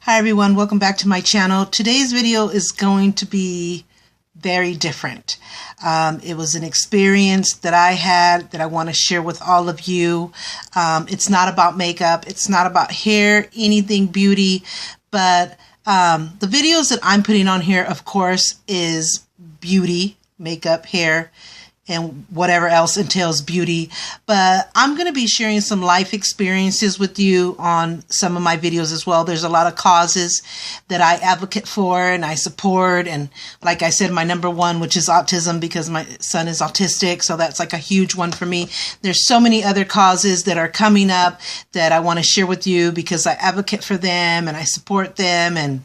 Hi everyone, welcome back to my channel. Today's video is going to be very different. It was an experience that I had that I want to share with all of you. It's not about makeup, it's not about hair, anything beauty, but the videos that I'm putting on here, of course, is beauty, makeup, hair, and whatever else entails beauty. But I'm going to be sharing some life experiences with you on some of my videos as well. There's a lot of causes that I advocate for and I support. And like I said, my number one, which is autism, because my son is autistic. So that's like a huge one for me. There's so many other causes that are coming up that I want to share with you because I advocate for them and I support them and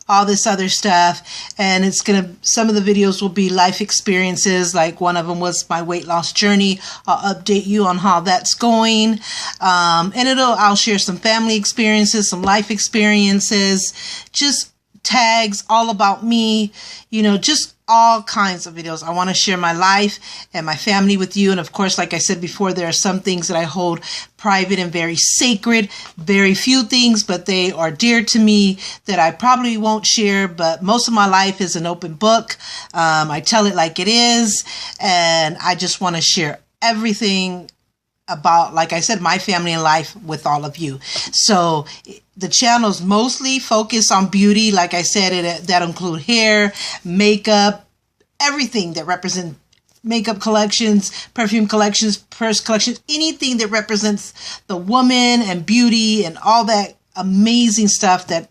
all this other stuff. And it's some of the videos will be life experiences. Like one of them was my weight loss journey. I'll update you on how that's going. And I'll share some family experiences, some life experiences, just tags all about me, just all kinds of videos. I want to share my life and my family with you. And of course, like I said before, there are some things that I hold private and very sacred, very few things, but they are dear to me that I probably won't share. But most of my life is an open book. I tell it like it is. And I just want to share everything about, like I said, my family and life with all of you. So the channel's mostly focused on beauty. Like I said, that include hair, makeup, everything that represents makeup collections, perfume collections, purse collections, anything that represents the woman and beauty and all that amazing stuff that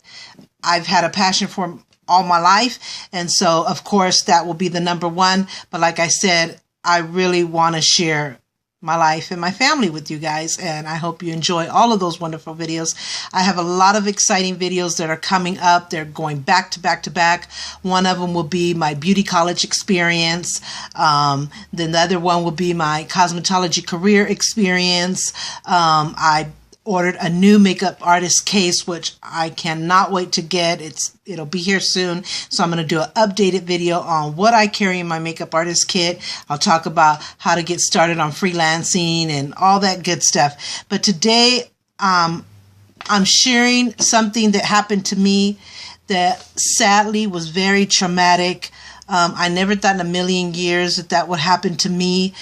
I've had a passion for all my life. And so, of course, that will be the number one. But like I said, I really want to share my life and my family with you guys, and I hope you enjoy all of those wonderful videos. I have a lot of exciting videos that are coming up. They're going back to back to back. One of them will be my beauty college experience. Then the other one will be my cosmetology career experience. I ordered a new makeup artist case, which I cannot wait to get. It'll be here soon. So I'm going to do an updated video on what I carry in my makeup artist kit. I'll talk about how to get started on freelancing and all that good stuff. But today, I'm sharing something that happened to me that sadly was very traumatic. I never thought in a million years that would happen to me.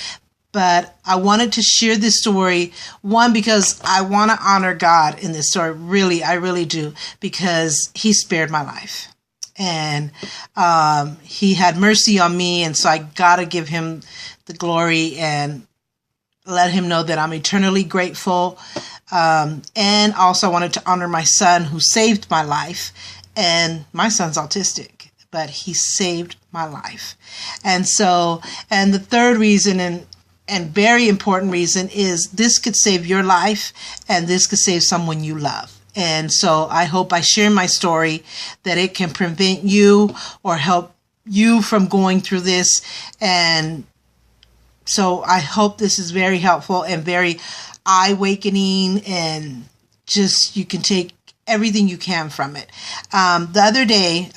But I wanted to share this story, one, because I want to honor God in this story. Really, I really do, because he spared my life. And he had mercy on me, and so I got to give him the glory and let him know that I'm eternally grateful. And also I wanted to honor my son who saved my life. And my son's autistic, but he saved my life. And so, and the third reason, and very important reason, is this could save your life and this could save someone you love. And so I hope I share my story that it can prevent you or help you from going through this. And so I hope this is very helpful and very eye-awakening, and just you can take everything you can from it. The other day,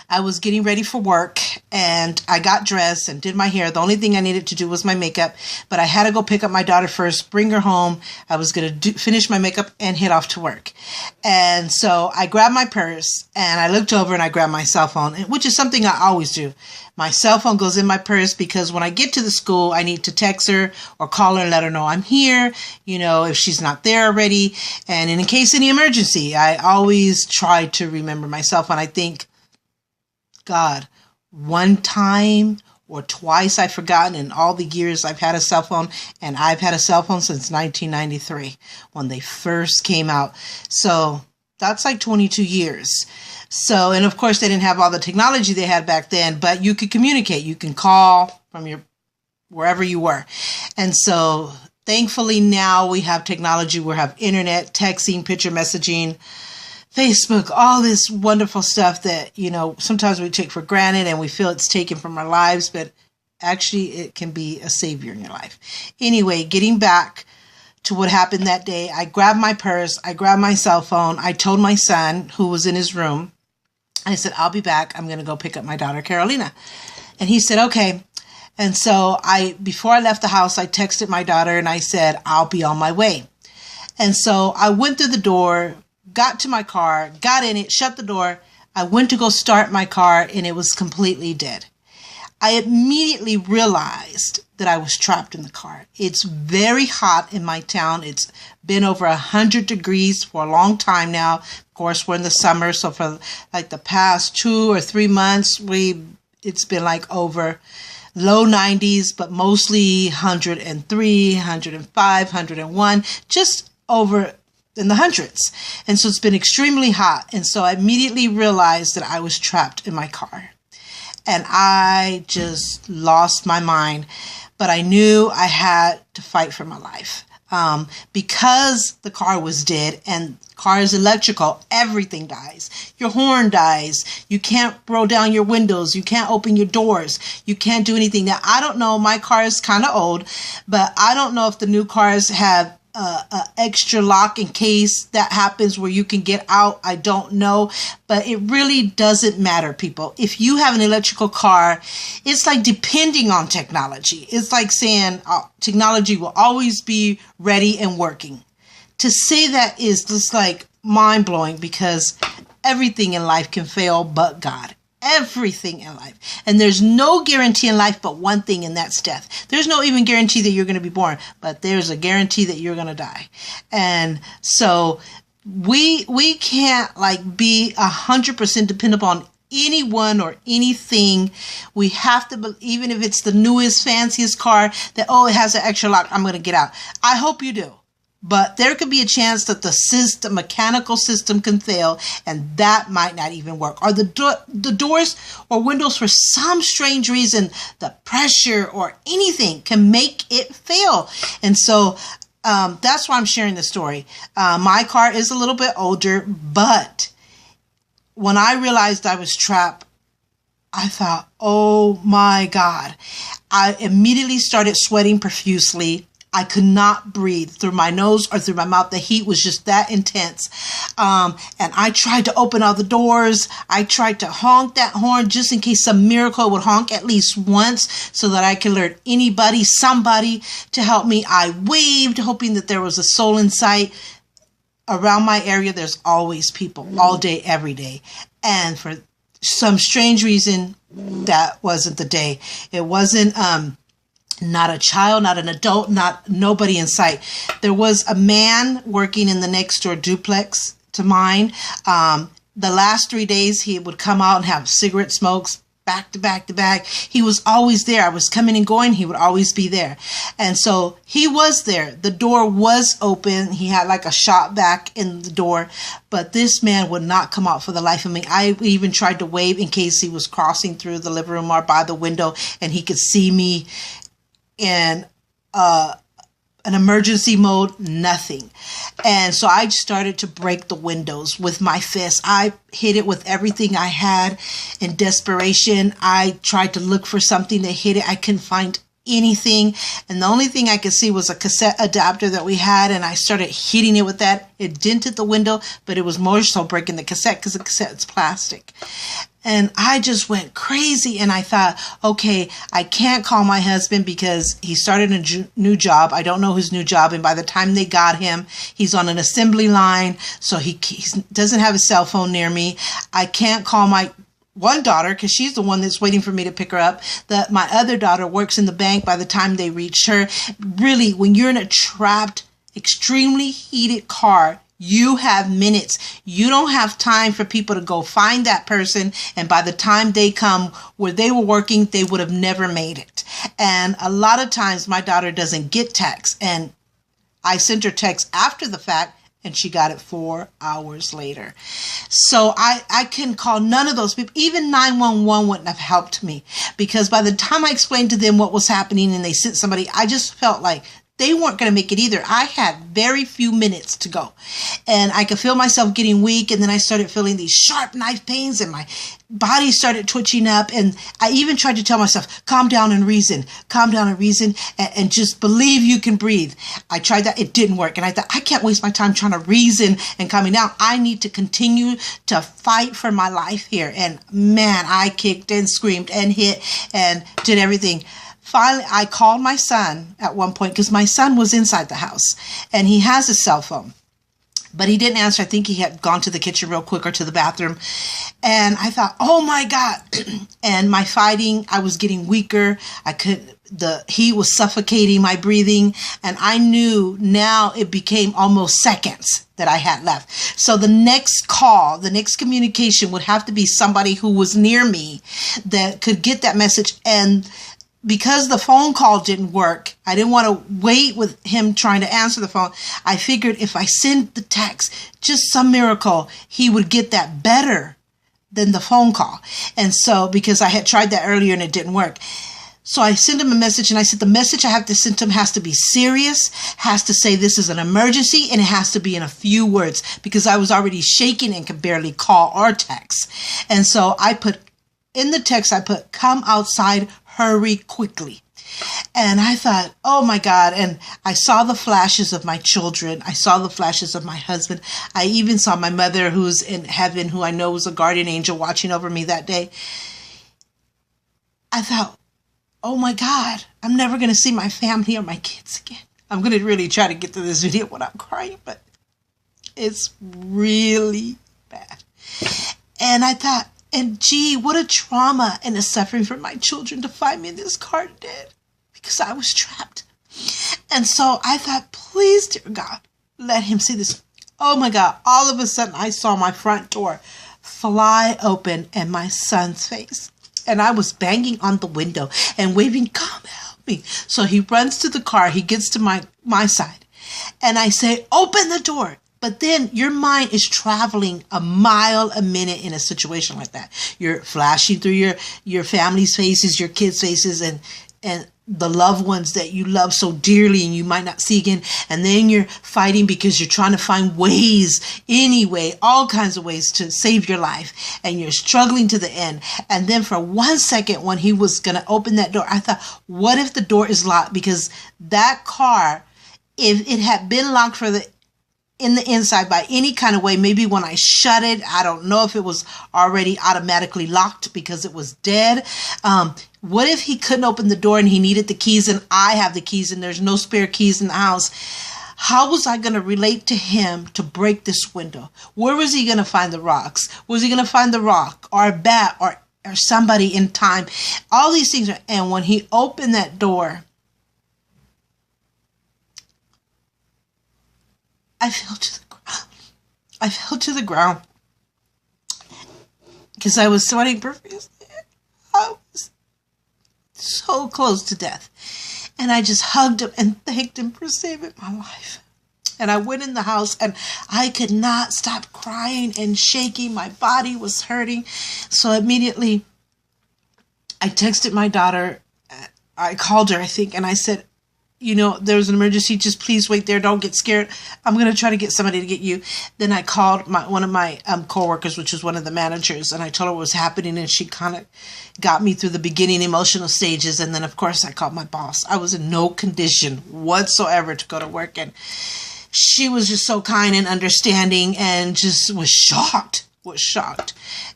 I was getting ready for work and I got dressed and did my hair. The only thing I needed to do was my makeup, but I had to go pick up my daughter first, bring her home. I was going to finish my makeup and head off to work. And so I grabbed my purse and I looked over and I grabbed my cell phone, which is something I always do. My cell phone goes in my purse because when I get to the school, I need to text her or call her and let her know I'm here, if she's not there already. And in case any emergency, I always try to remember my cell phone. I think, God, one time or twice I've forgotten in all the years I've had a cell phone, and I've had a cell phone since 1993 when they first came out. So that's like 22 years. So, and of course they didn't have all the technology they had back then, but you could communicate. You can call from wherever you were. And so thankfully now we have technology. We have internet, texting, picture messaging, Facebook, all this wonderful stuff that, sometimes we take for granted and we feel it's taken from our lives, but actually it can be a savior in your life. Anyway, getting back to what happened that day, I grabbed my purse, I grabbed my cell phone, I told my son who was in his room, I said, I'll be back. I'm going to go pick up my daughter, Carolina. And he said, okay. And so before I left the house, I texted my daughter and I said, I'll be on my way. And so I went through the door, got to my car, got in it, shut the door. I went to go start my car and it was completely dead. I immediately realized that I was trapped in the car. It's very hot in my town. It's been over 100 degrees for a long time now. Of course, we're in the summer, so for like the past 2 or 3 months, it's been like over low 90s, but mostly 103, 105, 101, just over in the hundreds. And so it's been extremely hot. And so I immediately realized that I was trapped in my car. And I just lost my mind. But I knew I had to fight for my life. Because the car was dead and car is electrical, everything dies. Your horn dies. You can't roll down your windows. You can't open your doors. You can't do anything. Now, I don't know. My car is kind of old, but I don't know if the new cars have an extra lock in case that happens where you can get out. I don't know, but it really doesn't matter, people. If you have an electrical car, it's like depending on technology. It's like saying technology will always be ready and working. To say that is just like mind-blowing, because everything in life can fail but God. Everything in life. And there's no guarantee in life but one thing, and that's death. There's no even guarantee that you're going to be born, but there's a guarantee that you're going to die. And so we can't like be 100% dependable on anyone or anything. We have to, even if it's the newest, fanciest car, that, oh, it has an extra lock, I'm going to get out. I hope you do. But there could be a chance that the mechanical system can fail, and that might not even work. Or the doors or windows, for some strange reason, the pressure or anything can make it fail. And so that's why I'm sharing the story. My car is a little bit older, but when I realized I was trapped, I thought, oh my God. I immediately started sweating profusely. I could not breathe through my nose or through my mouth. The heat was just that intense. And I tried to open all the doors. I tried to honk that horn just in case some miracle would honk at least once so that I could alert anybody, somebody to help me. I waved, hoping that there was a soul in sight. Around my area, there's always people all day, every day. And for some strange reason, that wasn't the day. It wasn't not a child, not an adult, nobody in sight. There was a man working in the next door duplex to mine. The last 3 days, he would come out and have cigarette smokes back to back to back. He was always there. I was coming and going. He would always be there. And so he was there. The door was open. He had like a shop vac in the door, but this man would not come out for the life of me. I even tried to wave in case he was crossing through the living room or by the window and he could see me in an emergency mode. Nothing. And so I started to break the windows with my fist. I hit it with everything I had in desperation. I tried to look for something to hit it. I couldn't find anything. And the only thing I could see was a cassette adapter that we had. And I started hitting it with that. It dented the window, but it was more so breaking the cassette because the cassette is plastic. And I just went crazy. And I thought, okay, I can't call my husband because he started a new job. I don't know his new job. And by the time they got him, he's on an assembly line. So he doesn't have his cell phone near me. I can't call my one daughter because she's the one that's waiting for me to pick her up. My other daughter works in the bank. By the time they reach her, really, when you're in a trapped, extremely heated car, you have minutes. You don't have time for people to go find that person. And by the time they come where they were working, they would have never made it. And a lot of times my daughter doesn't get texts. And I sent her text after the fact and she got it 4 hours later. So I can call none of those people. Even 911 wouldn't have helped me because by the time I explained to them what was happening and they sent somebody, I just felt like they weren't going to make it either. I had very few minutes to go and I could feel myself getting weak. And then I started feeling these sharp knife pains and my body started twitching up. And I even tried to tell myself, calm down and reason and just believe you can breathe. I tried that. It didn't work. And I thought, I can't waste my time trying to reason and calming down. I need to continue to fight for my life here. And man, I kicked and screamed and hit and did everything. Finally, I called my son at one point because my son was inside the house and he has a cell phone. But he didn't answer. I think he had gone to the kitchen real quick or to the bathroom. And I thought, oh my God. And my fighting, I was getting weaker. The heat was suffocating my breathing. And I knew now it became almost seconds that I had left. So the next call, the next communication would have to be somebody who was near me that could get that message. And because the phone call didn't work, I didn't want to wait with him trying to answer the phone. I figured if I sent the text, just some miracle, he would get that better than the phone call. And so, because I had tried that earlier and it didn't work. So I sent him a message, and I said, the message I have to send him has to be serious, has to say this is an emergency, and it has to be in a few words, because I was already shaking and could barely call or text. And so I put in the text, I put, come outside, hurry quickly. And I thought, oh my God. And I saw the flashes of my children. I saw the flashes of my husband. I even saw my mother, who's in heaven, who I know was a guardian angel watching over me that day. I thought, oh my God, I'm never going to see my family or my kids again. I'm going to really try to get to this video without crying, but it's really bad. And I thought, and gee, what a trauma and a suffering for my children to find me in this car dead, because I was trapped. And so I thought, please, dear God, let him see this. Oh my God, all of a sudden I saw my front door fly open and my son's face. And I was banging on the window and waving, come help me. So he runs to the car. He gets to my side. And I say, open the door. But then your mind is traveling a mile a minute in a situation like that. You're flashing through your family's faces, your kids' faces, and the loved ones that you love so dearly and you might not see again. And then you're fighting because you're trying to find ways, anyway, all kinds of ways to save your life. And you're struggling to the end. And then for 1 second, when he was going to open that door, I thought, what if the door is locked? Because that car, if it had been locked in the inside by any kind of way, maybe when I shut it, I don't know if it was already automatically locked because it was dead. What if he couldn't open the door and he needed the keys and I have the keys and there's no spare keys in the house? How was I going to relate to him to break this window? Where was he going to find the rocks? Was he going to find the rock or a bat or somebody in time? All these things. And when he opened that door, I fell to the ground. I fell to the ground because I was sweating profusely. I was so close to death. And I just hugged him and thanked him for saving my life. And I went in the house and I could not stop crying and shaking. My body was hurting. So immediately I texted my daughter. I called her, I think, and I said, you know, there was an emergency. Just please wait there. Don't get scared. I'm going to try to get somebody to get you. Then I called one of my coworkers, which was one of the managers, and I told her what was happening, and she kind of got me through the beginning emotional stages. And then, of course, I called my boss. I was in no condition whatsoever to go to work, and she was just so kind and understanding and just was shocked,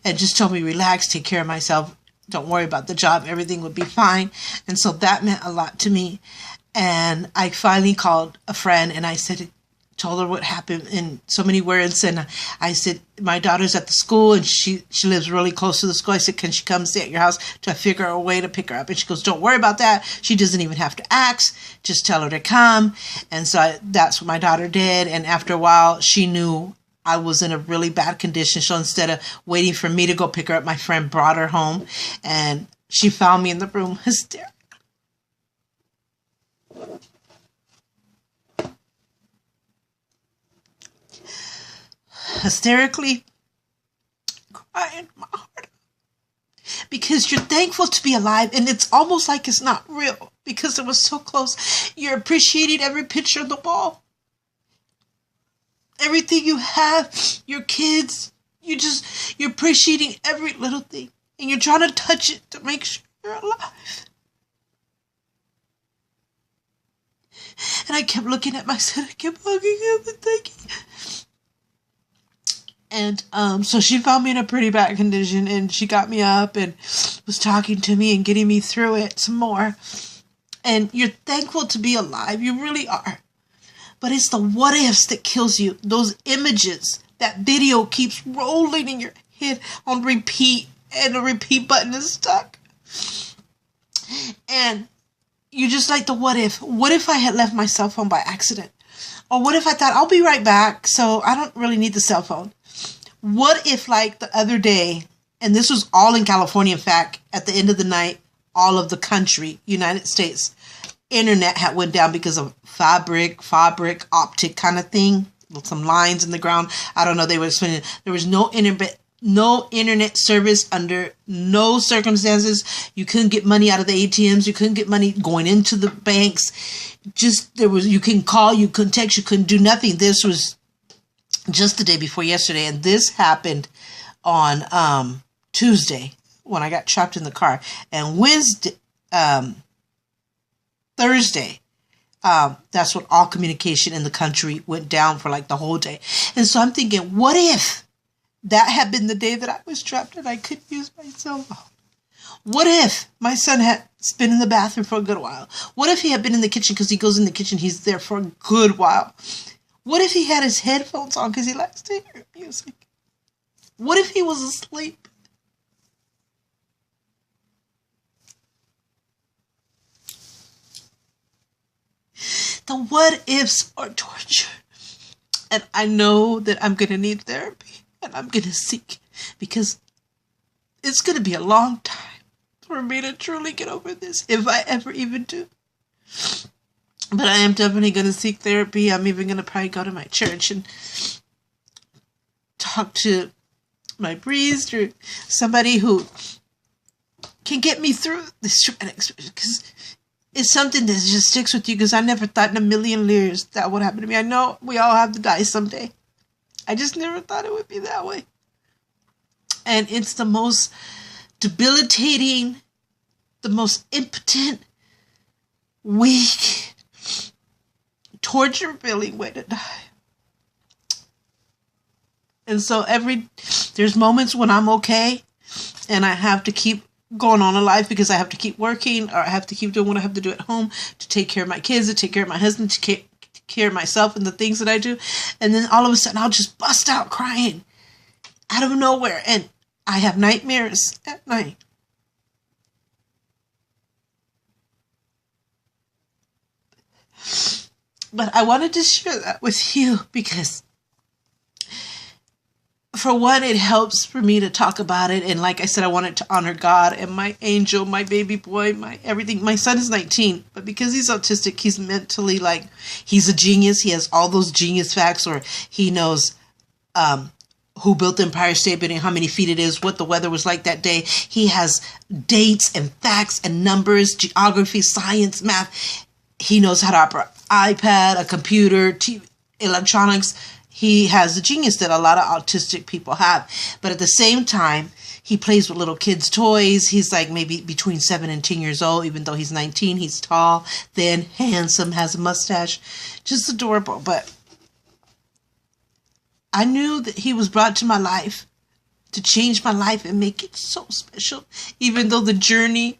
and just told me, relax, take care of myself. Don't worry about the job. Everything would be fine. And so that meant a lot to me. And I finally called a friend and I told her what happened in so many words. And I said, my daughter's at the school and she lives really close to the school. I said, can she come stay at your house to figure out a way to pick her up? And she goes, don't worry about that. She doesn't even have to ask. Just tell her to come. And so that's what my daughter did. And after a while, she knew I was in a really bad condition. So instead of waiting for me to go pick her up, my friend brought her home and she found me in the room hysterical. Hysterically crying my heart out because you're thankful to be alive and it's almost like it's not real because it was so close. You're appreciating every picture on the wall, everything you have, your kids. You're appreciating every little thing and you're trying to touch it to make sure you're alive. And I kept looking at my son. I kept hugging him and thinking. And so she found me in a pretty bad condition and she got me up and was talking to me and getting me through it some more. And you're thankful to be alive. You really are. But it's the what ifs that kills you. Those images, that video keeps rolling in your head on repeat, and the repeat button is stuck. And you just like the what if. What if I had left my cell phone by accident? Or what if I thought, I'll be right back, so I don't really need the cell phone? What if, like the other day, and this was all in California, in fact, at the end of the night, all of the country, United States, internet had went down because of fiber optic kind of thing, with some lines in the ground. I don't know, they were explaining there was no internet service under no circumstances. You couldn't get money out of the ATMs. You couldn't get money going into the banks. You couldn't call, you couldn't text, you couldn't do nothing. This was just the day before yesterday, and this happened on Tuesday when I got trapped in the car. And Thursday, that's when all communication in the country went down for like the whole day. And so I'm thinking, what if that had been the day that I was trapped and I couldn't use my cell phone? What if my son had been in the bathroom for a good while? What if he had been in the kitchen, because he goes in the kitchen, he's there for a good while? What if he had his headphones on because he likes to hear music? What if he was asleep? The what ifs are torture. And I know that I'm going to need therapy, and I'm going to seek, because it's going to be a long time for me to truly get over this, if I ever even do. But I am definitely going to seek therapy. I'm even going to probably go to my church and talk to my priest or somebody who can get me through this traumatic experience, because it's something that just sticks with you, because I never thought in a million years that would happen to me. I know we all have to die someday. I just never thought it would be that way. And it's the most debilitating, the most impotent, weak, torture-feeling way to die. And so there's moments when I'm okay and I have to keep going on in life because I have to keep working, or I have to keep doing what I have to do at home to take care of my kids, to take care of my husband, to take care of myself and the things that I do. And then all of a sudden I'll just bust out crying out of nowhere. And I have nightmares at night. But I wanted to share that with you because, for one, it helps for me to talk about it. And like I said, I wanted to honor God and my angel, my baby boy, my everything. My son is 19, but because he's autistic, he's mentally he's a genius. He has all those genius facts, or he knows who built the Empire State Building, how many feet it is, what the weather was like that day. He has dates and facts and numbers, geography, science, math. He knows how to operate an iPad, a computer, TV, electronics. He has the genius that a lot of autistic people have. But at the same time, he plays with little kids' toys. He's like maybe between 7 and 10 years old, even though he's 19. He's tall, thin, handsome, has a mustache. Just adorable. But I knew that he was brought to my life to change my life and make it so special, even though the journey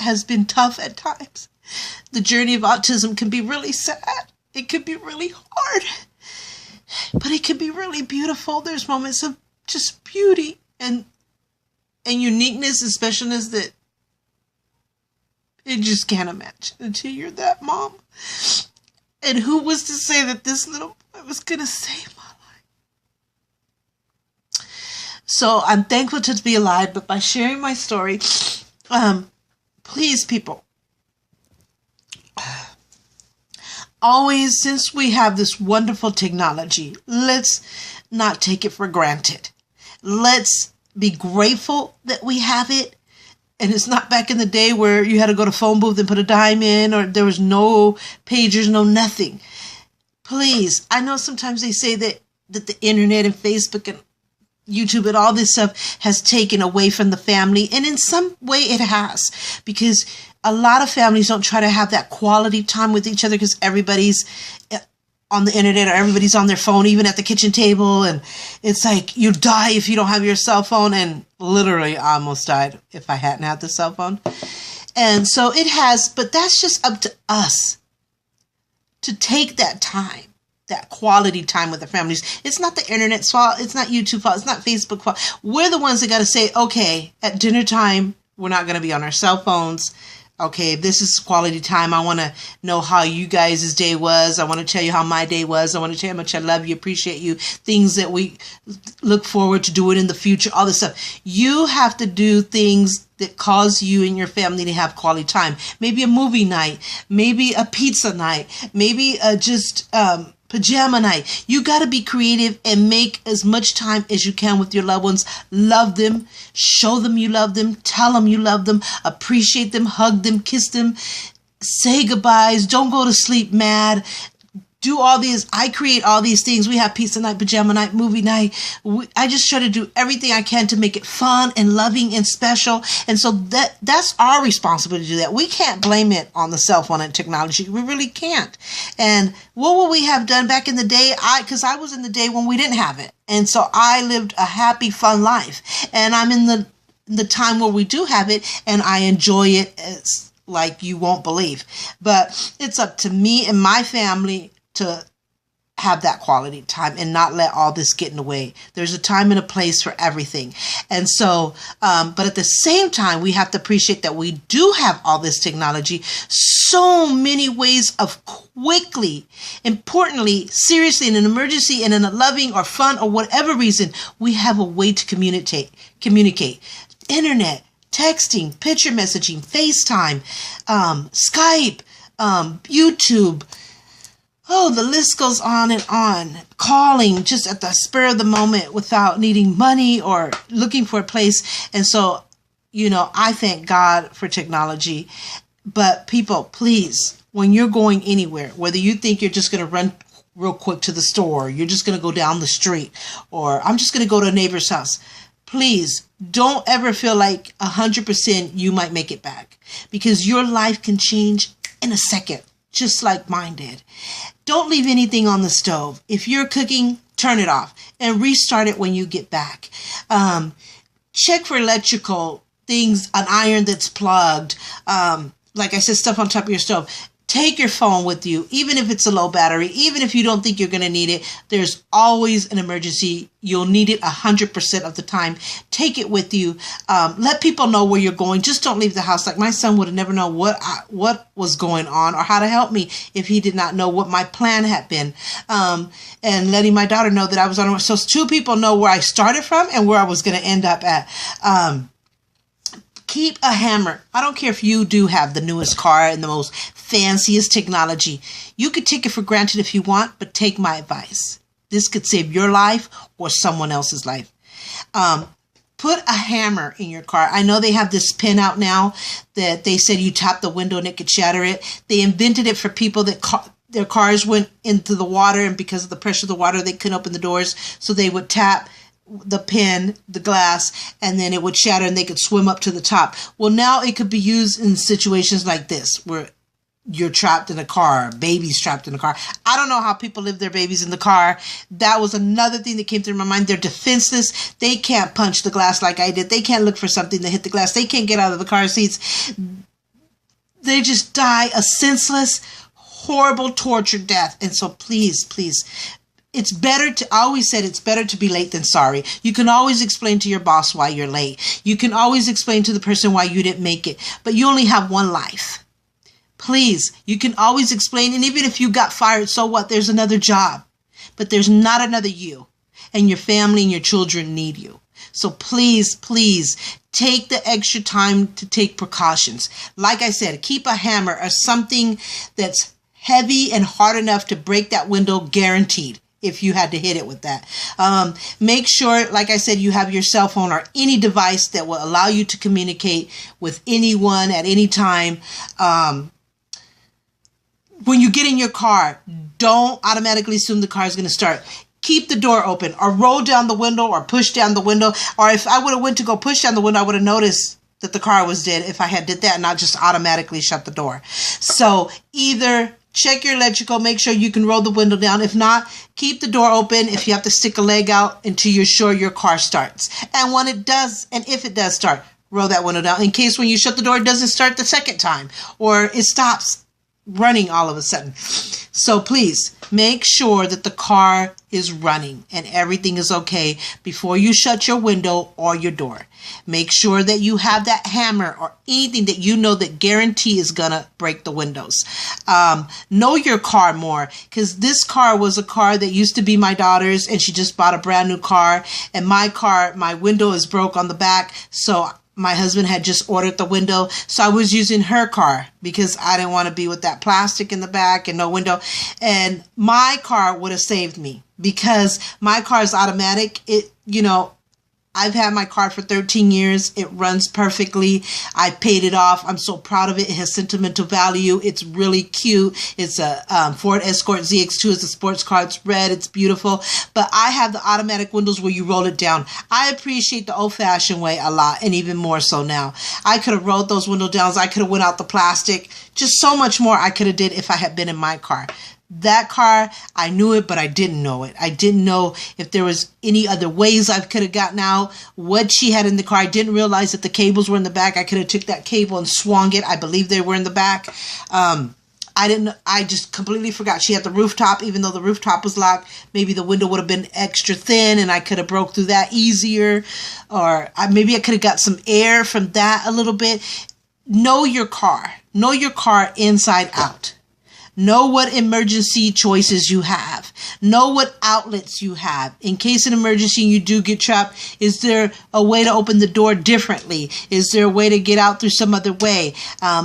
has been tough at times. The journey of autism can be really sad. It can be really hard. But it can be really beautiful. There's moments of just beauty and uniqueness and specialness that you just can't imagine until you're that mom. And who was to say that this little boy was going to save my life? So I'm thankful to be alive, but by sharing my story, please, people, always, since we have this wonderful technology, let's not take it for granted. Let's be grateful that we have it. And it's not back in the day where you had to go to phone booth and put a dime in, or there was no pagers, no nothing. Please, I know sometimes they say that the internet and Facebook and YouTube and all this stuff has taken away from the family. And in some way it has, because a lot of families don't try to have that quality time with each other because everybody's on the internet or everybody's on their phone, even at the kitchen table. And it's like you die if you don't have your cell phone. And literally I almost died if I hadn't had the cell phone. And so it has, but that's just up to us to take that time that quality time with their families. It's not the internet's fault. It's not YouTube's fault. It's not Facebook's fault. We're the ones that got to say, okay, at dinner time, we're not going to be on our cell phones. Okay, this is quality time. I want to know how you guys' day was. I want to tell you how my day was. I want to tell you how much I love you, appreciate you, things that we look forward to doing in the future, all this stuff. You have to do things that cause you and your family to have quality time. Maybe a movie night, maybe a pizza night, maybe just pajama night. You got to be creative and make as much time as you can with your loved ones. Love them, show them you love them, tell them you love them, appreciate them, hug them, kiss them, say goodbyes. Don't go to sleep mad. Do all these. I create all these things. We have pizza night, pajama night, movie night. I just try to do everything I can to make it fun and loving and special. And so that's our responsibility to do that. We can't blame it on the cell phone and technology. We really can't. And what would we have done back in the day? Because I was in the day when we didn't have it. And so I lived a happy, fun life. And I'm in the time where we do have it, and I enjoy it as like you won't believe. But it's up to me and my family to have that quality time and not let all this get in the way. There's a time and a place for everything. And so, but at the same time, we have to appreciate that we do have all this technology, so many ways of quickly, importantly, seriously, in an emergency and in a loving or fun or whatever reason, we have a way to communicate. Internet, texting, picture messaging, FaceTime, Skype, YouTube. Oh, the list goes on and on. Calling just at the spur of the moment without needing money or looking for a place. And so, I thank God for technology. But people, please, when you're going anywhere, whether you think you're just going to run real quick to the store, you're just going to go down the street, or I'm just going to go to a neighbor's house, please don't ever feel like 100% you might make it back, because your life can change in a second, just like mine did. Don't leave anything on the stove. If you're cooking, turn it off and restart it when you get back. Check for electrical things, an iron that's plugged. Like I said, stuff on top of your stove. Take your phone with you, even if it's a low battery, even if you don't think you're going to need it. There's always an emergency. You'll need it 100% of the time. Take it with you. Let people know where you're going. Just don't leave the house. Like my son would have never known what was going on or how to help me if he did not know what my plan had been. And letting my daughter know that I was on. So two people know where I started from and where I was going to end up at. Keep a hammer. I don't care if you do have the newest car and the most fanciest technology. You could take it for granted if you want, but take my advice. This could save your life or someone else's life. Put a hammer in your car. I know they have this pin out now that they said you tap the window and it could shatter it. They invented it for people that their cars went into the water, and because of the pressure of the water, they couldn't open the doors. So they would tap the pin, the glass, and then it would shatter and they could swim up to the top. Well, now it could be used in situations like this where you're trapped in a car, baby's trapped in a car. I don't know how people live their babies in the car. That was another thing that came through my mind. They're defenseless. They can't punch the glass like I did. They can't look for something to hit the glass. They can't get out of the car seats. They just die a senseless, horrible, tortured death. And so please, it's better to, I always said it's better to be late than sorry. You can always explain to your boss why you're late. You can always explain to the person why you didn't make it, but you only have one life. Please, you can always explain. And even if you got fired, so what? There's another job, but there's not another you, and your family and your children need you. So please, take the extra time to take precautions. Like I said, keep a hammer or something that's heavy and hard enough to break that window, guaranteed, if you had to hit it with that. Make sure, like I said, you have your cell phone or any device that will allow you to communicate with anyone at any time. When you get in your car, don't automatically assume the car is going to start. Keep the door open, or roll down the window, or push down the window. Or if I would have went to go push down the window, I would have noticed that the car was dead if I had did that and not just automatically shut the door. So either check your electrical, make sure you can roll the window down. If not, keep the door open if you have to stick a leg out until you're sure your car starts. And when it does, and if it does start, roll that window down in case when you shut the door, it doesn't start the second time or it stops running all of a sudden. So please make sure that the car is running and everything is okay before you shut your window or your door. Make sure that you have that hammer or anything that you know that guarantee is gonna break the windows. Know your car more, because this car was a car that used to be my daughter's, and she just bought a brand new car, and my car, my window is broke on the back, so my husband had just ordered the window, so I was using her car because I didn't want to be with that plastic in the back and no window. And my car would have saved me because my car is automatic. I've had my car for 13 years. It runs perfectly. I paid it off. I'm so proud of it. It has sentimental value. It's really cute. It's a Ford Escort ZX2. It's a sports car. It's red. It's beautiful. But I have the automatic windows where you roll it down. I appreciate the old-fashioned way a lot, and even more so now. I could have rolled those window downs. I could have went out the plastic. Just so much more I could have did if I had been in my car. That car, I knew it, but I didn't know it. I didn't know if there was any other ways I could have gotten out, what she had in the car. I didn't realize that the cables were in the back. I could have took that cable and swung it. I believe they were in the back. I just completely forgot. She had the rooftop, even though the rooftop was locked. Maybe the window would have been extra thin and I could have broke through that easier. Or maybe I could have got some air from that a little bit. Know your car. Know your car inside out. Know what emergency choices you have. Know what outlets you have. In case of an emergency and you do get trapped, is there a way to open the door differently? Is there a way to get out through some other way?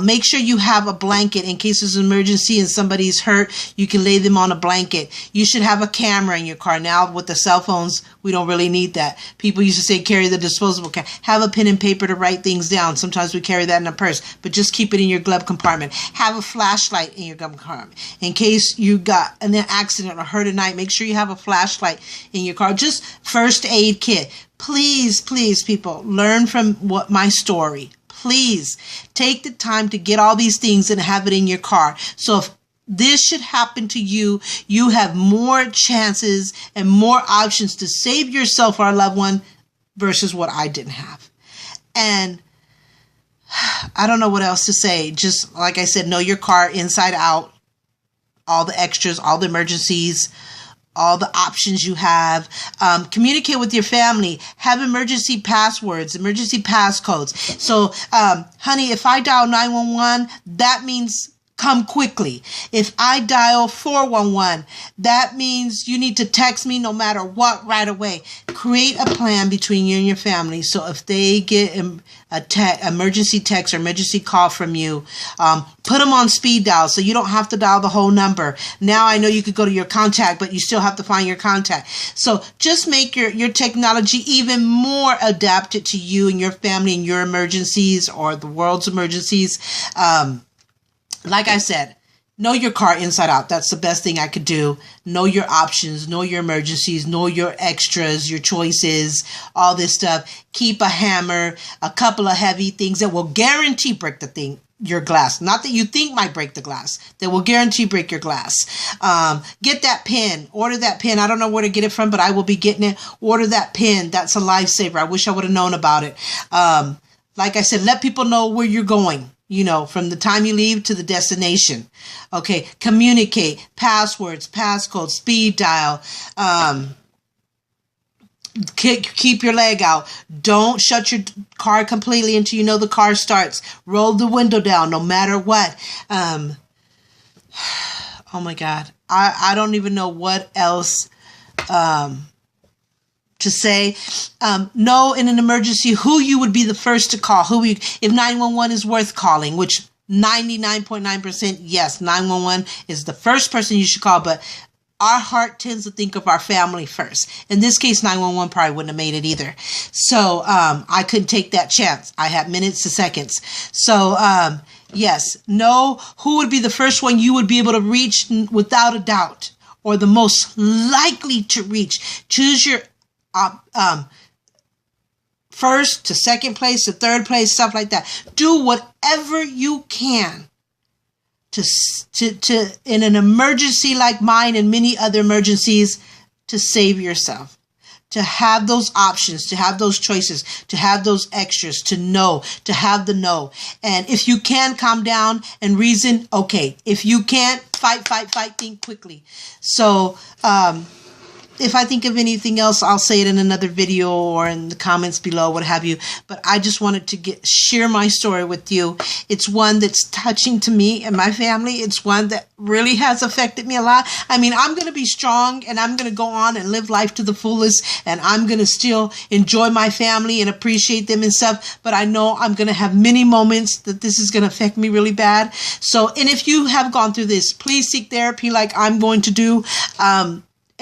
Make sure you have a blanket in case there's an emergency and somebody's hurt. You can lay them on a blanket. You should have a camera in your car. Now with the cell phones, we don't really need that. People used to say carry the disposable camera. Have a pen and paper to write things down. Sometimes we carry that in a purse, but just keep it in your glove compartment. Have a flashlight in your glove compartment. In case you got an accident or hurt at night, make sure you have a flashlight in your car. Just first aid kit. Please, please, people, learn from my story. Please take the time to get all these things and have it in your car. So if this should happen to you, you have more chances and more options to save yourself or a loved one versus what I didn't have. And I don't know what else to say. Just like I said, know your car inside out. All the extras, all the emergencies, all the options you have. Communicate with your family. Have emergency passwords, emergency passcodes. So, honey, if I dial 911, that means come quickly. If I dial 411, that means you need to text me no matter what right away. Create a plan between you and your family. So if they get emergency text or emergency call from you, put them on speed dial so you don't have to dial the whole number. Now I know you could go to your contact, but you still have to find your contact. So just make your technology even more adapted to you and your family and your emergencies or the world's emergencies. Like I said, know your car inside out. That's the best thing I could do. Know your options, know your emergencies, know your extras, your choices, all this stuff. Keep a hammer, a couple of heavy things that will guarantee break your glass. Not that you think might break the glass. That will guarantee break your glass. Get that pen. Order that pen. I don't know where to get it from, but I will be getting it. Order that pen. That's a lifesaver. I wish I would have known about it. Like I said, let people know where you're going. From the time you leave to the destination. Okay, communicate, passwords, passcodes, speed dial, keep your leg out. Don't shut your car completely until you know the car starts. Roll the window down no matter what. Oh my God. I don't even know what else to say. Know in an emergency who you would be the first to call. If 911 is worth calling, which 99.9% yes, 911 is the first person you should call, but our heart tends to think of our family first. In this case, 911 probably wouldn't have made it either. So I couldn't take that chance. I had minutes to seconds. So yes, know who would be the first one you would be able to reach without a doubt, or the most likely to reach. Choose your first to second place to third place, stuff like that. Do whatever you can to in an emergency like mine and many other emergencies to save yourself. to have those options, to have those choices, to have those extras, to know, to have the know. And if you can calm down and reason, okay. If you can't, fight, think quickly. So, if I think of anything else, I'll say it in another video or in the comments below, what have you. But I just wanted to share my story with you. It's one that's touching to me and my family. It's one that really has affected me a lot. I mean, I'm going to be strong and I'm going to go on and live life to the fullest. And I'm going to still enjoy my family and appreciate them and stuff. But I know I'm going to have many moments that this is going to affect me really bad. So, and if you have gone through this, please seek therapy like I'm going to do.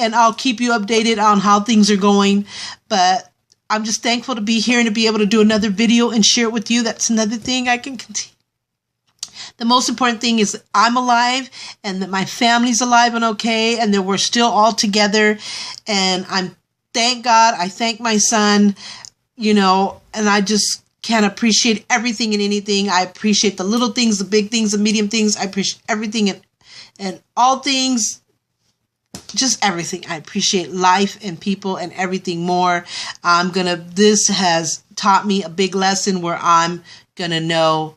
And I'll keep you updated on how things are going. But I'm just thankful to be here and to be able to do another video and share it with you. That's another thing I can continue. The most important thing is that I'm alive and that my family's alive and okay, and that we're still all together. And thank God, I thank my son, and I just can't appreciate everything and anything. I appreciate the little things, the big things, the medium things. I appreciate everything and all things. Just everything. I appreciate life and people and everything more. This has taught me a big lesson where I'm going to know,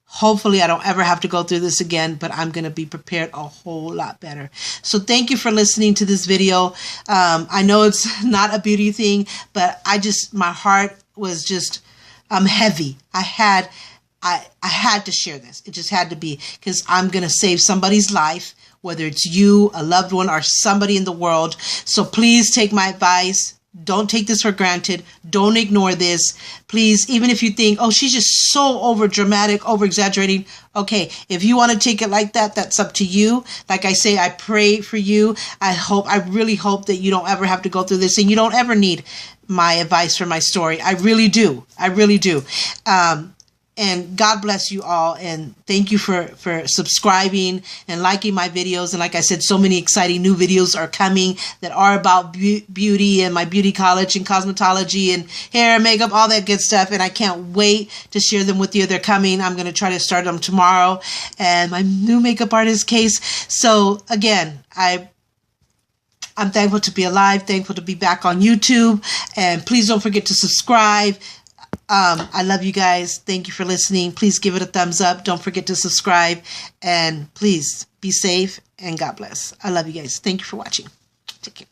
hopefully I don't ever have to go through this again, but I'm going to be prepared a whole lot better. So thank you for listening to this video. I know it's not a beauty thing, but my heart was just, heavy. I had to share this. It just had to be, because I'm going to save somebody's life, whether it's you, a loved one, or somebody in the world. So please take my advice. Don't take this for granted. Don't ignore this. Please, even if you think, oh, she's just so over dramatic, over exaggerating. Okay, if you want to take it like that, that's up to you. Like I say, I pray for you. I really hope that you don't ever have to go through this and you don't ever need my advice for my story. I really do. I really do. And God bless you all. And thank you for subscribing and liking my videos. And like I said, so many exciting new videos are coming that are about beauty and my beauty college and cosmetology and hair and makeup, all that good stuff. And I can't wait to share them with you. They're coming. I'm going to try to start them tomorrow. And my new makeup artist case. So again, I'm thankful to be alive, thankful to be back on YouTube. And please don't forget to subscribe. I love you guys. Thank you for listening. Please give it a thumbs up. Don't forget to subscribe. And please be safe and God bless. I love you guys. Thank you for watching. Take care.